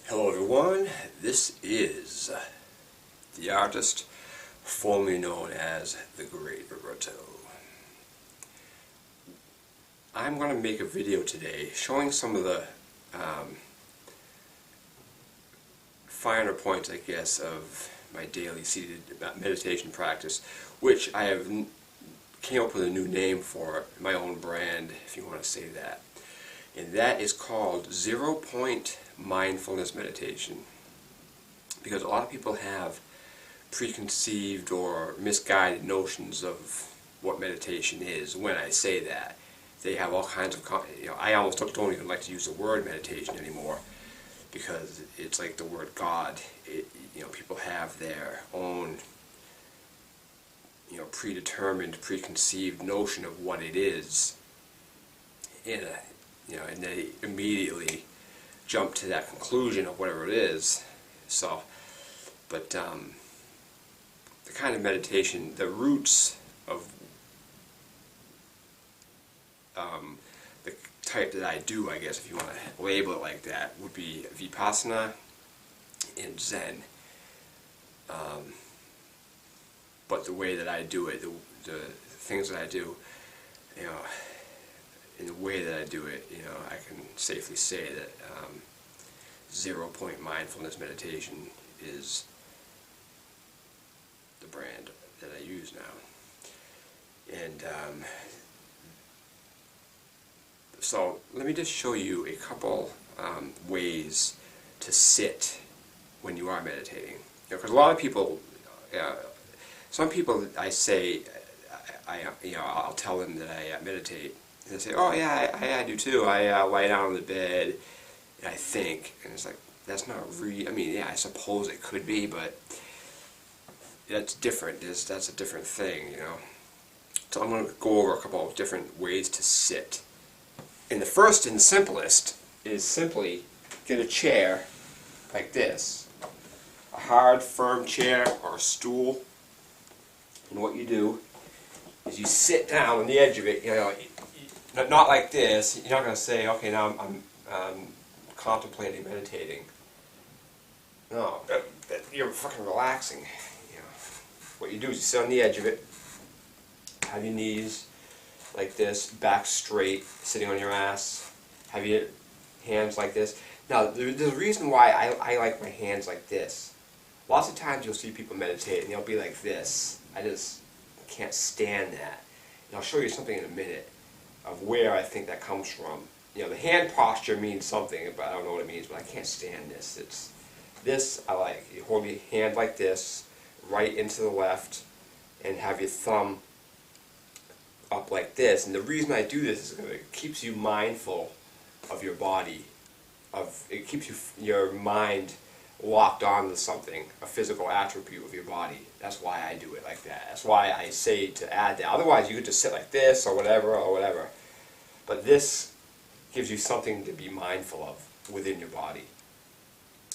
Hello everyone, this is the artist formerly known as the Great Roberto. I'm going to make a video today showing some of the finer points, I guess, of my daily seated meditation practice, which I have came up with a new name for, my own brand, if you want to say that. And that is called 0-point mindfulness meditation. Because a lot of people have preconceived or misguided notions of what meditation is. When I say that, they have all kinds of, I almost don't even like to use the word meditation anymore, because it's like the word God. People have their own, predetermined, preconceived notion of what it is, and they immediately jump to that conclusion of whatever it is. So, but the kind of meditation, the roots of the type that I do, I guess, if you want to label it like that, would be Vipassana and Zen. But the way that I do it, the things that I do, in the way that I do it, I can safely say that 0-point mindfulness meditation is the brand that I use now. And so let me just show you a couple ways to sit when you are meditating. Because a lot of people, some people I say, I'll tell them that I meditate. And they say, oh yeah, I do too. I lie down on the bed and I think. And it's like, that's not really, yeah, I suppose it could be, but that's different. That's a different thing, So I'm going to go over a couple of different ways to sit. And the first and simplest is simply get a chair like this. A hard, firm chair or a stool. And what you do is you sit down on the edge of it, not like this. You're not going to say, okay, now I'm contemplating, meditating. No, you're fucking relaxing. What you do is you sit on the edge of it, have your knees like this, back straight, sitting on your ass, have your hands like this. Now, there's a reason why I like my hands like this. Lots of times you'll see people meditate and they'll be like this. I just can't stand that. And I'll show you something in a minute of where I think that comes from. The hand posture means something, but I don't know what it means, but I can't stand this. This I like. You hold your hand like this, right into the left, and have your thumb up like this. And the reason I do this is because it keeps you mindful of your body. It keeps your mind locked onto something, a physical attribute of your body. That's why I do it like that. That's why I say to add that. Otherwise, you could just sit like this or whatever. But this gives you something to be mindful of within your body.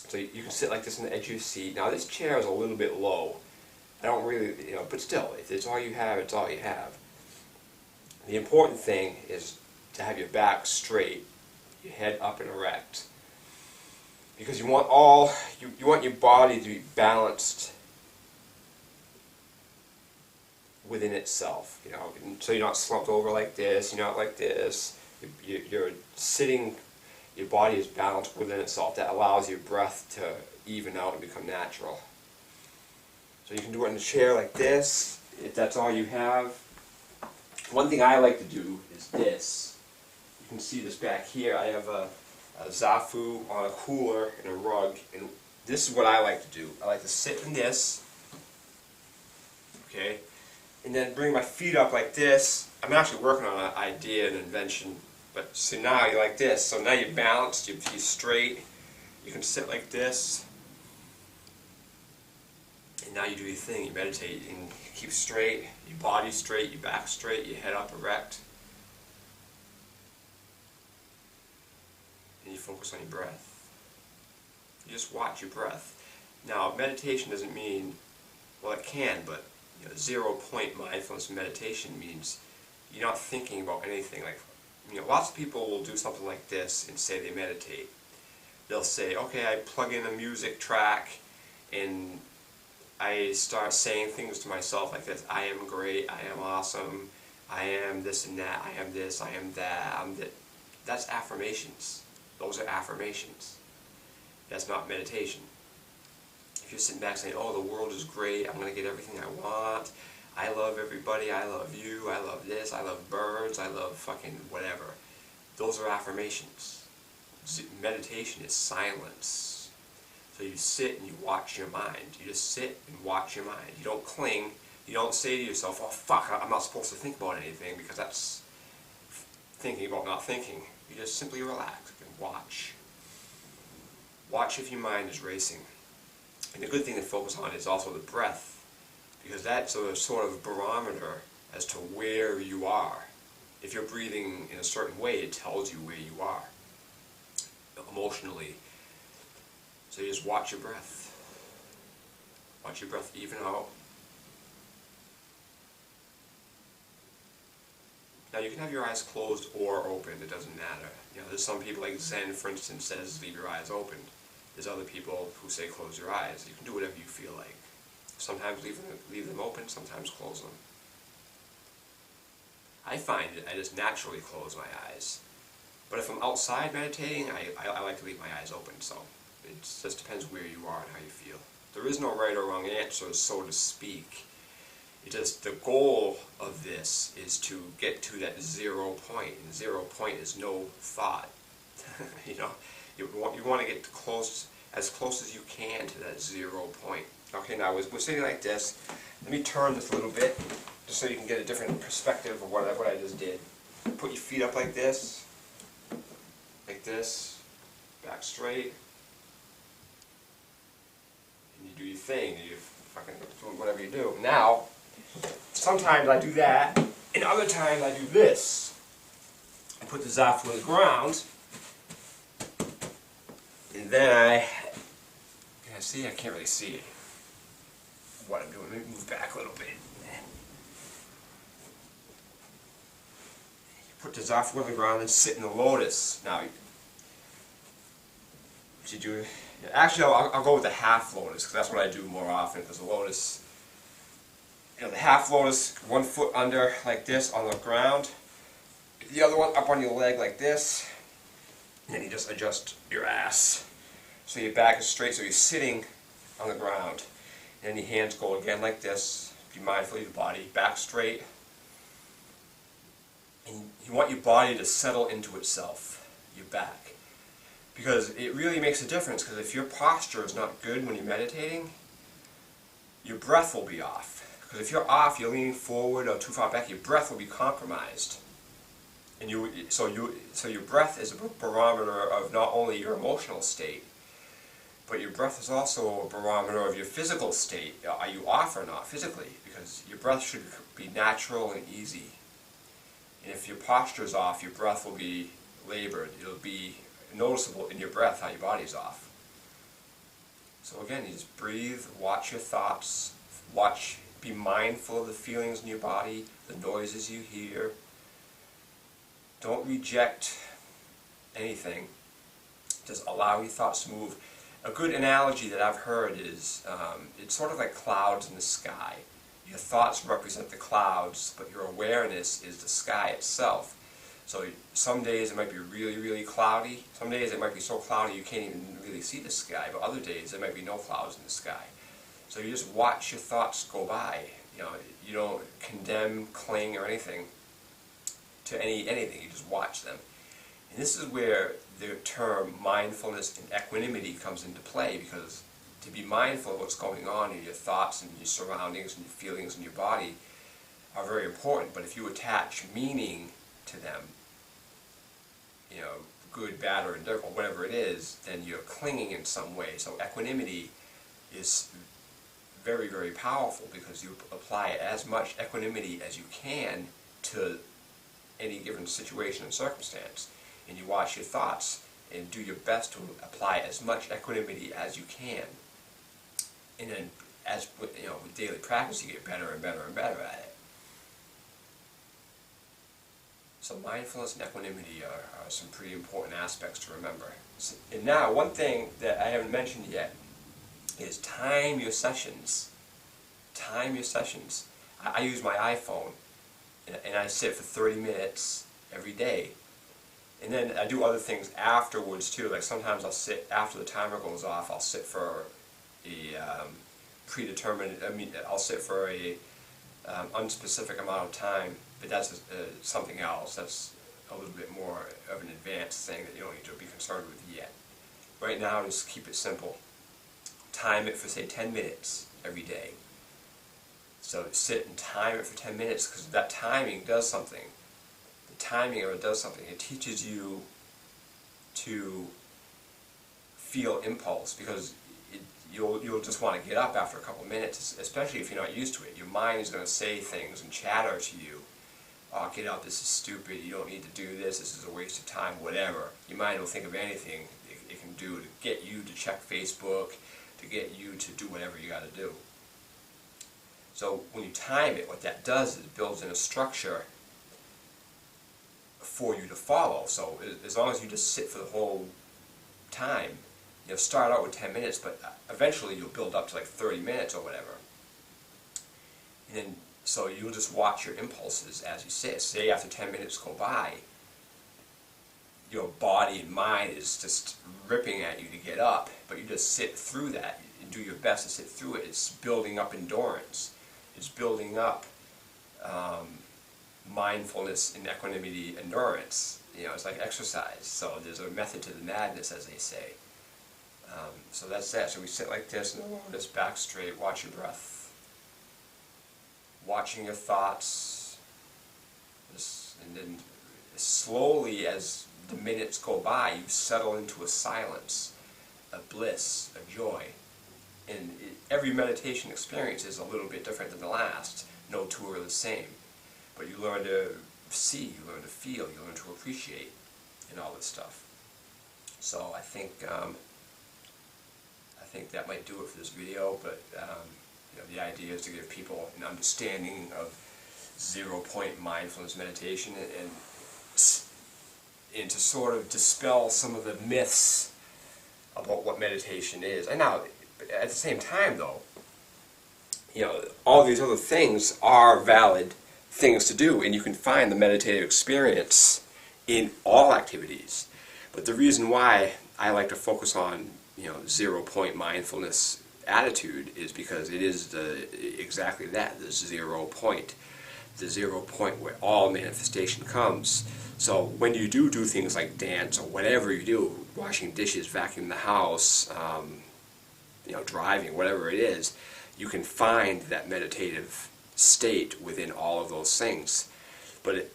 So you can sit like this on the edge of your seat. Now this chair is a little bit low. I don't really, but still, if it's all you have, it's all you have. The important thing is to have your back straight, your head up and erect. Because you want you want your body to be balanced within itself, so you're not slumped over like this, you're not like this. You're sitting, your body is balanced within itself. That allows your breath to even out and become natural. So you can do it in a chair like this, if that's all you have. One thing I like to do is this. You can see this back here. I have a zafu on a cooler and a rug, and this is what I like to do. I like to sit in this, okay, and then bring my feet up like this. I'm actually working on an idea, an invention, but so now you're like this. So now you're balanced, your feet straight. You can sit like this, and now you do your thing. You meditate and keep straight, your body straight, your back straight, your head up erect. And you focus on your breath. You just watch your breath. Now, meditation doesn't mean, well, it can, but 0-point mindfulness meditation means you're not thinking about anything. Like, lots of people will do something like this and say they meditate. they'll say, okay, I plug in a music track and I start saying things to myself like this: I am great, I am awesome, I am this and that, I am this, I am that, I'm that. That's affirmations. Those are affirmations. That's not meditation. If you're sitting back saying, oh, the world is great, I'm going to get everything I want, I love everybody, I love you, I love this, I love birds, I love fucking whatever. Those are affirmations. Meditation is silence. So you sit and you watch your mind. You just sit and watch your mind. You don't cling. You don't say to yourself, oh fuck, I'm not supposed to think about anything, because that's thinking about not thinking. You just simply relax and watch. Watch if your mind is racing. And the good thing to focus on is also the breath, because that's a sort of barometer as to where you are. If you're breathing in a certain way, it tells you where you are emotionally. So you just watch your breath. Watch your breath even out. Now you can have your eyes closed or open, it doesn't matter. You know, there's some people, like Zen for instance says leave your eyes open. There's other people who say close your eyes. You can do whatever you feel like. Sometimes leave them open, sometimes close them. I find that I just naturally close my eyes. But if I'm outside meditating, I like to leave my eyes open, so it just depends where you are and how you feel. There is no right or wrong answer, so to speak. It just, the goal of this is to get to that 0 point, and 0 point is no thought. You know, you want to get as close as you can to that 0 point. Okay, now we're sitting like this. Let me turn this a little bit, just so you can get a different perspective of what I just did. Put your feet up like this, back straight, and you do your thing. You fucking do whatever you do. Now, sometimes I do that, and other times I do this. I put the zafu on the ground, and then see, I can't really see what I'm doing. Let me move back a little bit. Put the zafu on the ground and sit in the lotus. Now, what you do, actually I'll go with the half lotus, because that's what I do more often, because the lotus, you know, the half lotus, 1 foot under like this on the ground, the other one up on your leg like this, and then you just adjust your ass so your back is straight, so you're sitting on the ground. And then your hands go again like this. Be mindful of your body, back straight. And you want your body to settle into itself, your back. Because it really makes a difference, because if your posture is not good when you're meditating, your breath will be off. Because if you're off, you're leaning forward or too far back, your breath will be compromised. And so your breath is a barometer of not only your emotional state, but your breath is also a barometer of your physical state. Are you off or not physically? Because your breath should be natural and easy. And if your posture is off, your breath will be labored. It'll be noticeable in your breath how your body's off. So again, you just breathe, watch your thoughts, be mindful of the feelings in your body, the noises you hear. Don't reject anything. Just allow your thoughts to move. A good analogy that I've heard is, it's sort of like clouds in the sky. Your thoughts represent the clouds, but your awareness is the sky itself. So some days it might be really, really cloudy. Some days it might be so cloudy you can't even really see the sky, but other days there might be no clouds in the sky. So you just watch your thoughts go by. You know, you don't condemn, cling, or anything to anything. You just watch them. And this is where the term mindfulness and equanimity comes into play, because to be mindful of what's going on in your thoughts and your surroundings and your feelings in your body are very important. But if you attach meaning to them, you know, good, bad, or indifferent, whatever it is, then you're clinging in some way. So equanimity is very, very powerful, because you apply as much equanimity as you can to any given situation and circumstance. And you watch your thoughts and do your best to apply as much equanimity as you can. And then, as you know, with daily practice, you get better and better and better at it. So mindfulness and equanimity are some pretty important aspects to remember. So, and now, one thing that I haven't mentioned yet is time your sessions. Time your sessions. I use my iPhone, and I sit for 30 minutes every day. And then I do other things afterwards too. Like sometimes I'll sit, after the timer goes off, I'll sit for a predetermined, I'll sit for a unspecific amount of time, but that's something else. That's a little bit more of an advanced thing that you don't need to be concerned with yet. Right now, just keep it simple. Time it for, say, 10 minutes every day. So sit and time it for 10 minutes, because that timing does something. The timing of it does something. It teaches you to feel impulse, because you'll just want to get up after a couple minutes, especially if you're not used to it. Your mind is going to say things and chatter to you. Oh, get up, this is stupid, you don't need to do this, this is a waste of time, whatever. Your mind will think of anything it can do to get you to check Facebook, to get you to do whatever you got to do. So when you time it, what that does is it builds in a structure for you to follow. So as long as you just sit for the whole time, you'll start out with 10 minutes, but eventually you'll build up to like 30 minutes or whatever. And then, so you'll just watch your impulses as you sit. Say after 10 minutes go by, your body and mind is just ripping at you to get up, but you just sit through that and do your best to sit through it. It's building up endurance. It's building up mindfulness and equanimity endurance. You know, it's like exercise. So there's a method to the madness, as they say. So that's that. So we sit like this, in the Lotus, back straight, watch your breath. Watching your thoughts. And then slowly, as the minutes go by, you settle into a silence, a bliss, a joy. And every meditation experience is a little bit different than the last. No two are the same. But you learn to see, you learn to feel, you learn to appreciate, and all this stuff. So I think that might do it for this video, but you know, the idea is to give people an understanding of zero-point mindfulness meditation and to sort of dispel some of the myths about what meditation is. And now, at the same time though, you know, all these other things are valid things to do, and you can find the meditative experience in all activities. But the reason why I like to focus on, you know, zero-point mindfulness attitude is because it is exactly that, the 0 point. The 0 point where all manifestation comes. So when you do things like dance or whatever you do, washing dishes, vacuuming the house, you know, driving, whatever it is, you can find that meditative state within all of those things. But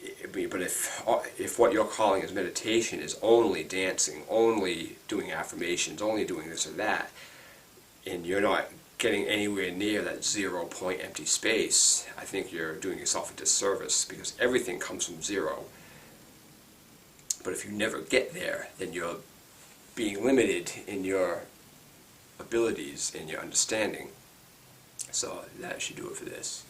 if what you're calling as meditation is only dancing, only doing affirmations, only doing this or that, and you're not getting anywhere near that 0 point empty space, I think you're doing yourself a disservice, because everything comes from zero. But if you never get there, then you're being limited in your abilities and your understanding. So that should do it for this.